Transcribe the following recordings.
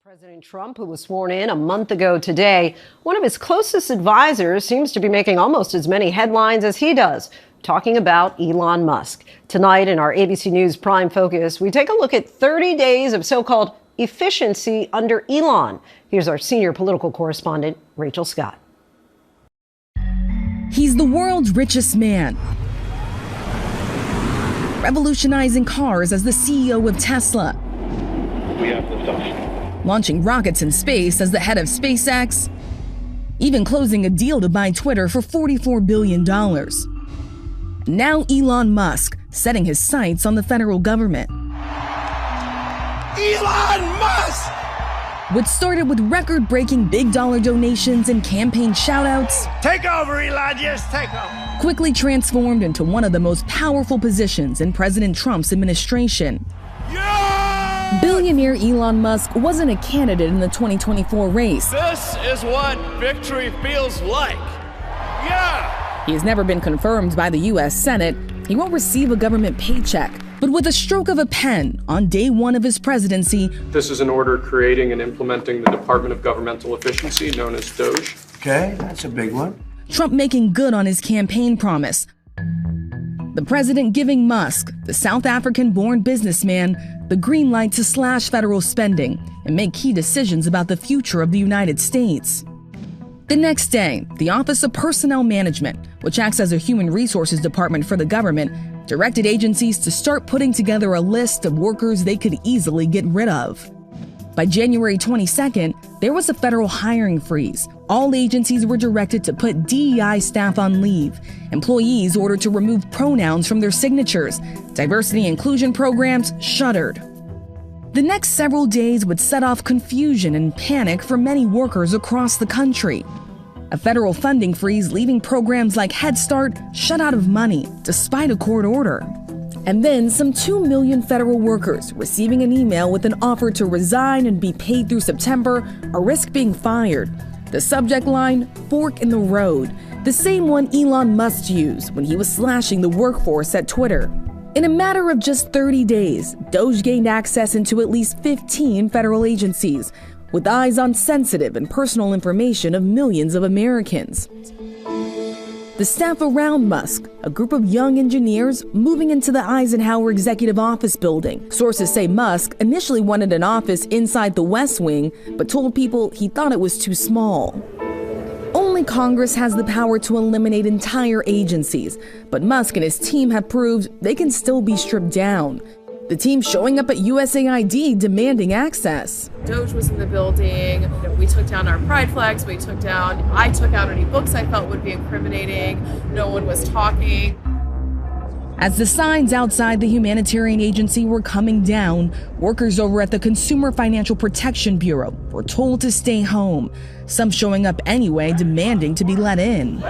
President Trump, who was sworn in a month ago today, one of his closest advisors seems to be making almost as many headlines as he does, talking about Elon Musk. Tonight in our ABC News Prime Focus, we take a look at 30 days of so-called efficiency under Elon. Here's our senior political correspondent, Rachel Scott. He's the world's richest man, revolutionizing cars as the CEO of Tesla. We have the stuff. Launching rockets in space as the head of SpaceX, even closing a deal to buy Twitter for $44 billion. Now Elon Musk setting his sights on the federal government. Elon Musk! What started with record-breaking big-dollar donations and campaign shout-outs, Take over, Elon, just take over. quickly transformed into one of the most powerful positions in President Trump's administration. Billionaire Elon Musk wasn't a candidate in the 2024 race. This is what victory feels like. Yeah! He has never been confirmed by the U.S. Senate. He won't receive a government paycheck. But with a stroke of a pen, on day one of his presidency, This is an order creating and implementing the Department of Governmental Efficiency, known as DOGE. Okay, that's a big one. Trump making good on his campaign promise. The president giving Musk, the South African-born businessman, the green light to slash federal spending and make key decisions about the future of the United States. The next day, the Office of Personnel Management, which acts as a human resources department for the government, directed agencies to start putting together a list of workers they could easily get rid of. By January 22nd, there was a federal hiring freeze. All agencies were directed to put DEI staff on leave. Employees ordered to remove pronouns from their signatures. Diversity and inclusion programs shuttered. The next several days would set off confusion and panic for many workers across the country. A federal funding freeze leaving programs like Head Start shut out of money, despite a court order. And then some 2 million federal workers receiving an email with an offer to resign and be paid through September or risk being fired. The subject line, fork in the road, the same one Elon Musk used when he was slashing the workforce at Twitter. In a matter of just 30 days, DOGE gained access into at least 15 federal agencies, with eyes on sensitive and personal information of millions of Americans. The staff around Musk, a group of young engineers moving into the Eisenhower Executive Office building. Sources say Musk initially wanted an office inside the West Wing, but told people he thought it was too small. Only Congress has the power to eliminate entire agencies, but Musk and his team have proved they can still be stripped down. The team showing up at USAID demanding access. DOGE was in the building. We took down our pride flags. I took out any books I felt would be incriminating. No one was talking. As the signs outside the humanitarian agency were coming down, workers over at the Consumer Financial Protection Bureau were told to stay home, some showing up anyway, demanding to be let in.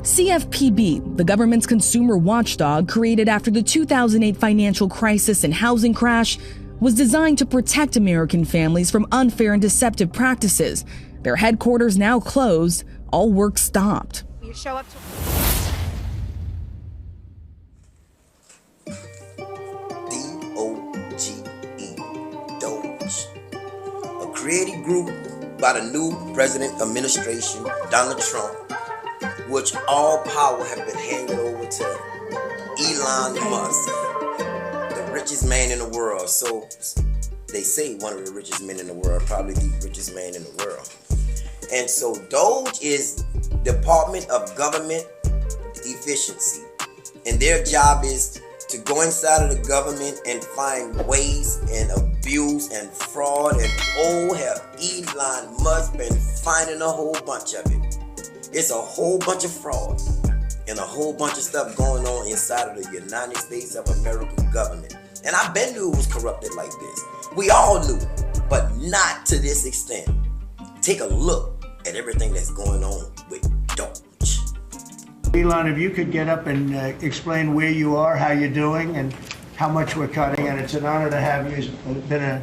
CFPB, the government's consumer watchdog created after the 2008 financial crisis and housing crash, was designed to protect American families from unfair and deceptive practices. Their headquarters now closed, all work stopped. You show up to DOGE, DOGE, a creative group by the new president administration, Donald Trump, which all power have been handed over to Elon Musk, the richest man in the world. So they say one of the richest men in the world, probably the richest man in the world. And so DOGE is Department of Government Efficiency. And their job is to go inside of the government and find ways and abuse and fraud. And oh, have Elon Musk been finding a whole bunch of it. It's a whole bunch of fraud and a whole bunch of stuff going on inside of the United States of America government. And I bet knew it was corrupted like this. We all knew, but not to this extent. Take a look at everything that's going on with DOGE. Elon, if you could get up and explain where you are, how you're doing, and how much we're cutting, and it's an honor to have you. He's been a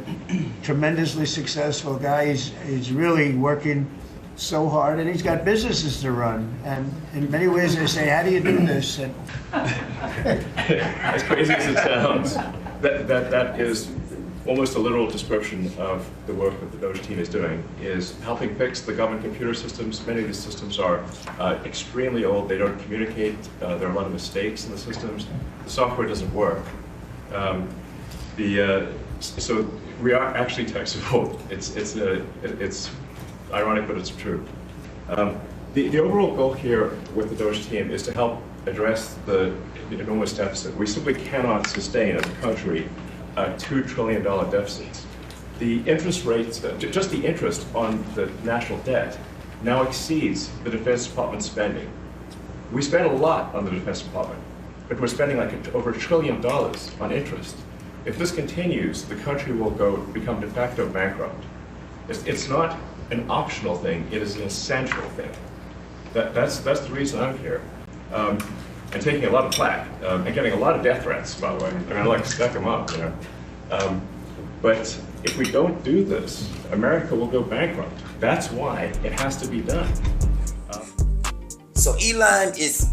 tremendously successful guy. He's really working so hard, and he's got businesses to run. And in many ways, they say, "How do you do this?" And As crazy as it sounds, that is almost a literal description of the work that the Doge team is doing is helping fix the government computer systems. Many of these systems are extremely old. They don't communicate. There are a lot of mistakes in the systems. The software doesn't work. So we are actually tech support. It's ironic, but it's true. The overall goal here with the Doge team is to help address the enormous deficit. We simply cannot sustain as a country $2 trillion deficits. The interest rates, just the interest on the national debt, now exceeds the Defense Department spending. We spend a lot on the Defense Department, but we're spending like over $1 trillion on interest. If this continues, the country will become de facto bankrupt. It's not an optional thing, it is an essential thing. That's the reason I'm here. And taking a lot of flack, and getting a lot of death threats, by the way. I mean, I like to stack them up, you know. But if we don't do this, America will go bankrupt. That's why it has to be done. So Elon is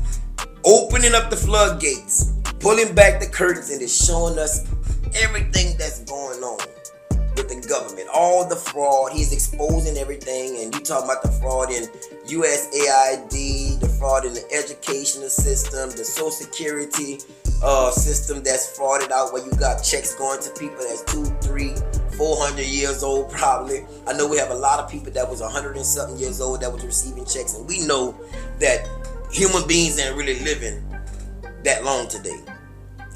opening up the floodgates, pulling back the curtains, and is showing us everything that's going on with the government, all the fraud. He's exposing everything, and you talking about the fraud in USAID, the fraud in the educational system, the Social Security system that's frauded out, where you got checks going to people that's 200, 300, 400 years old probably. I know we have a lot of people that was 100 and something years old that was receiving checks, and we know that human beings ain't really living that long today.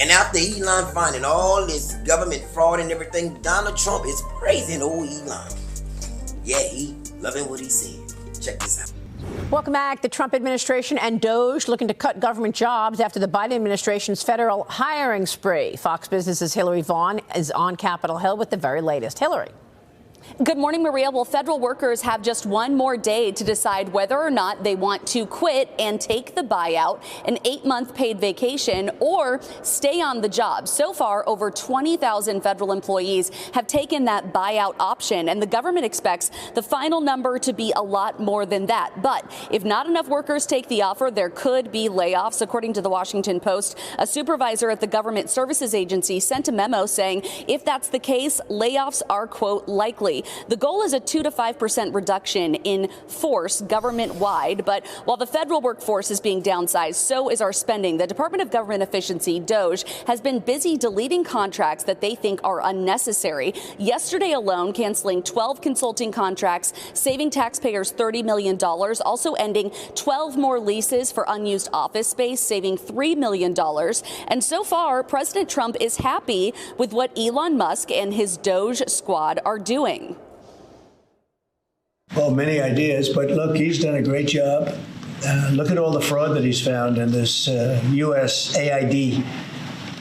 And after Elon finding all this government fraud and everything, Donald Trump is praising old Elon. Yeah, he loving what he said. Check this out. Welcome back. The Trump administration and Doge looking to cut government jobs after the Biden administration's federal hiring spree. Fox Business's Hillary Vaughn is on Capitol Hill with the very latest. Hillary. Good morning, Maria. Well, federal workers have just one more day to decide whether or not they want to quit and take the buyout, an 8-month paid vacation, or stay on the job. So far, over 20,000 federal employees have taken that buyout option, and the government expects the final number to be a lot more than that. But if not enough workers take the offer, there could be layoffs. According to the Washington Post, a supervisor at the Government Services Agency sent a memo saying if that's the case, layoffs are, quote, likely. The goal is a 2 to 5% reduction in force government-wide. But while the federal workforce is being downsized, so is our spending. The Department of Government Efficiency, DOGE, has been busy deleting contracts that they think are unnecessary. Yesterday alone, canceling 12 consulting contracts, saving taxpayers $30 million, also ending 12 more leases for unused office space, saving $3 million. And so far, President Trump is happy with what Elon Musk and his DOGE squad are doing. Well, many ideas, but look, he's done a great job. Look at all the fraud that he's found in this USAID.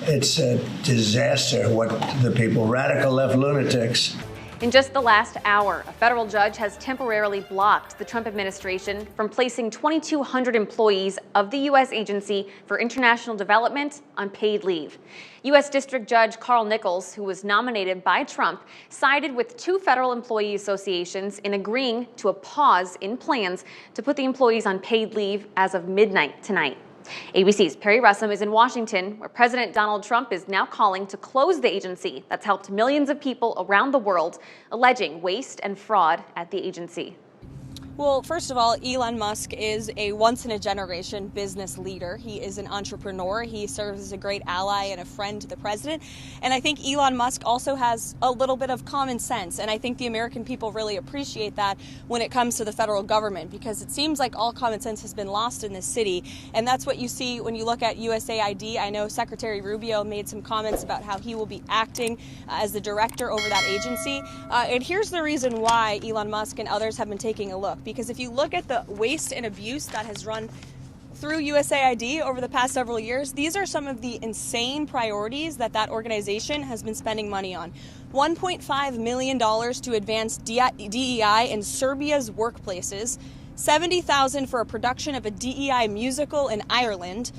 It's a disaster what the people, radical left lunatics. In just the last hour, a federal judge has temporarily blocked the Trump administration from placing 2,200 employees of the U.S. Agency for International Development on paid leave. U.S. District Judge Carl Nichols, who was nominated by Trump, sided with 2 federal employee associations in agreeing to a pause in plans to put the employees on paid leave as of midnight tonight. ABC's Perry Russom is in Washington, where President Donald Trump is now calling to close the agency that's helped millions of people around the world, alleging waste and fraud at the agency. Well, first of all, Elon Musk is a once-in-a-generation business leader. He is an entrepreneur. He serves as a great ally and a friend to the president. And I think Elon Musk also has a little bit of common sense. And I think the American people really appreciate that when it comes to the federal government, because it seems like all common sense has been lost in this city. And that's what you see when you look at USAID. I know Secretary Rubio made some comments about how he will be acting as the director over that agency. And here's the reason why Elon Musk and others have been taking a look. Because if you look at the waste and abuse that has run through USAID over the past several years, these are some of the insane priorities that organization has been spending money on. $1.5 million to advance DEI in Serbia's workplaces, $70,000 for a production of a DEI musical in Ireland,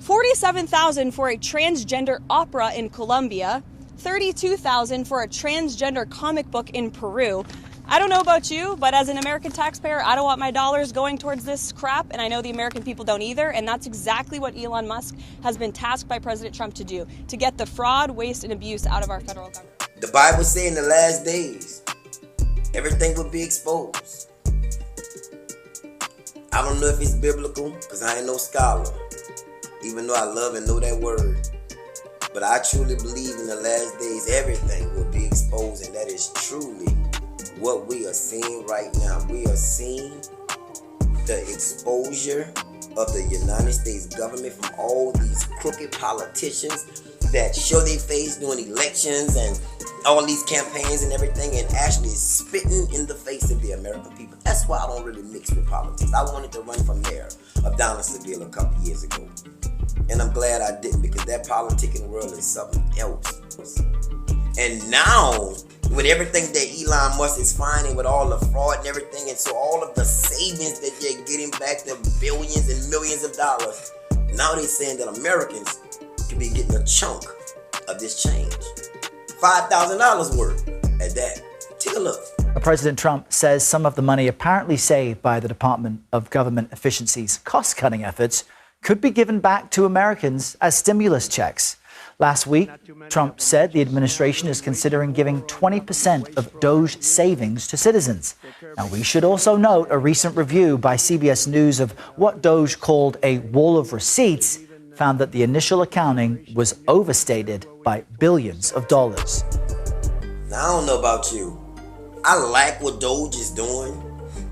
$47,000 for a transgender opera in Colombia, $32,000 for a transgender comic book in Peru. I don't know about you, but as an American taxpayer, I don't want my dollars going towards this crap, and I know the American people don't either, and that's exactly what Elon Musk has been tasked by President Trump to do, to get the fraud, waste, and abuse out of our federal government. The Bible says in the last days, everything will be exposed. I don't know if it's biblical, because I ain't no scholar, even though I love and know that word. But I truly believe in the last days, everything will be exposed, and that is truly what we are seeing right now. We are seeing the exposure of the United States government from all these crooked politicians that show their face during elections and all these campaigns and everything, and actually spitting in the face of the American people. That's why I don't really mix with politics. I wanted to run for mayor of Donaldsonville a couple years ago, and I'm glad I didn't, because that politicking world is something else. And now, with everything that Elon Musk is finding, with all the fraud and everything, and so all of the savings that they're getting back, the billions and millions of dollars, now they're saying that Americans could be getting a chunk of this change. $5,000 worth at that. Take a look. President Trump says some of the money apparently saved by the Department of Government Efficiency's cost-cutting efforts could be given back to Americans as stimulus checks. Last week, Trump said the administration is considering giving 20% of Doge savings to citizens. Now, we should also note a recent review by CBS News of what Doge called a wall of receipts found that the initial accounting was overstated by billions of dollars. Now, I don't know about you. I like what Doge is doing,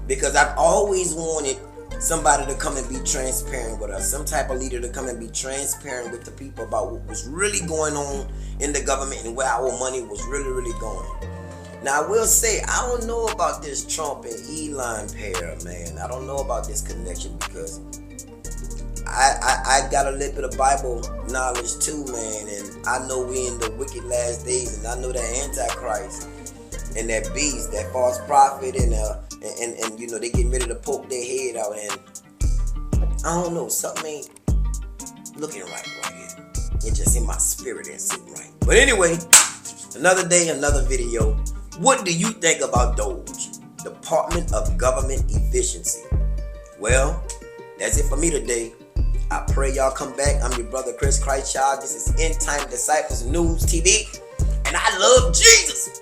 because I've always wanted somebody to come and be transparent with us, some type of leader to come and be transparent with the people about what was really going on in the government and where our money was really going. Now, I will say, I don't know about this Trump and Elon pair, man. I don't know about this connection, because I got a little bit of Bible knowledge too, man, and I know we in the wicked last days, and I know that Antichrist and that beast, that false prophet, and you know, they getting ready to poke their head out, and I don't know, something ain't looking right here. It's just in my spirit ain't sitting right. But anyway, another day, another video. What do you think about Doge, Department of Government Efficiency? Well, that's it for me today. I pray y'all come back. I'm your brother Chris Christ Child. This is End Time Disciples News TV, and I love Jesus.